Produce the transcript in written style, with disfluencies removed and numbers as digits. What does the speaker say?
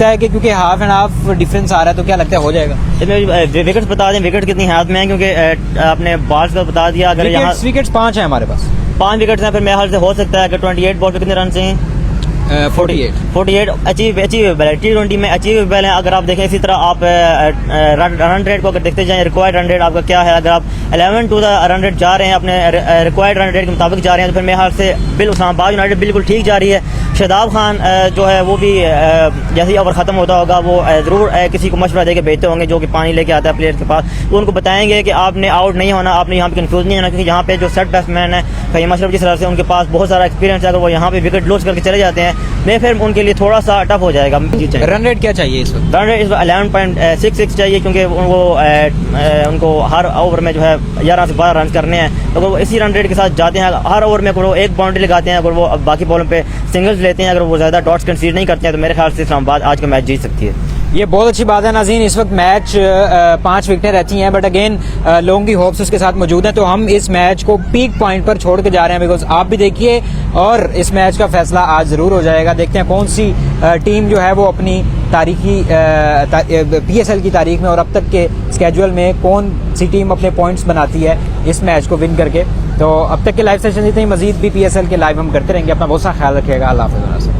है कि क्योंकि हाफ एंड हाफ डिफरेंस आ रहा है, तो क्या लगता है हो जाएगा? इसमें विकेट्स बता दें, विकेट कितनी हाथ में है, क्योंकि आपने बॉल्स का बता दिया। अगर यहाँ विकेट्स 5 हैं हमारे पास, 5 विकेट्स हैं, फिर मेरे ख्याल से हो सकता है कि 28 बॉल पे कितने रन चाहिए? 48 अचीवेबल है, T20 में अचीवेबल है। अगर आप देखें इसी तरह आप रन रेट को अगर देखते जाएं, रिक्वायर्ड रन रेट आपका क्या है, अगर आप 11 टू द रन रेट जा रहे हैं, अपने रिक्वायर्ड रन रेट के मुताबिक जा रहे हैं, तो फिर मेरे ख्याल से इस्लामाबाद यूनाइटेड बिल्कुल ठीक जा रही है। शादाब खान जो है वो भी जैसे ही ओवर ख़त्म होता होगा वो ज़रूर किसी को मशवरा देकर भेजते होंगे जो कि पानी लेके आता है प्लेयर के पास, वो उनको बताएंगे कि आपने आउट नहीं होना, आपने यहाँ पे कंफ्यूज नहीं होना, क्योंकि यहाँ पे जो सेट बैट्समैन है फ़हीम अशरफ जिस तरह से उनके पास बहुत सारा एक्सपीरियंस है, अगर वो यहाँ पे विकेट लूज करके चले जाते हैं मैं फिर उनके लिए थोड़ा सा टफ हो जाएगा। रन रेट क्या चाहिए इस वक्त? रन रेट इस 11.66 चाहिए, क्योंकि उनको हर ओवर में जो है 11 से 12 रन करने हैं, तो वो इसी रन रेट के साथ जाते हैं। हर ओवर में अगर वो एक बाउंड्री लगाते हैं, अगर वो बाकी बॉलों पे सिंगल्स लेते हैं, अगर वो ज़्यादा डॉट्स कंसीडर नहीं करते हैं, तो मेरे ख्याल से इस्लामाबाद आज का मैच जीत सकती है। ये बहुत अच्छी बात है नाज़रीन, इस वक्त मैच 5 विकेटें रहती हैं, बट अगेन लोगों की होप्स उसके साथ मौजूद हैं, तो हम इस मैच को पीक पॉइंट पर छोड़ के जा रहे हैं, बिकॉज आप भी देखिए और इस मैच का फैसला आज ज़रूर हो जाएगा। देखते हैं कौन सी टीम जो है वो अपनी तारीखी PSL की तारीख में और अब तक के स्केड्यूल में कौन सी टीम अपने पॉइंट्स बनाती है इस मैच को विन करके। तो अब तक के लाइव सेशन इतने ही, मजीद भी PSL के लाइव हम करते रहेंगे। अपना बहुत सा ख्याल रखिएगा। अल्लाह हाफ़िज़।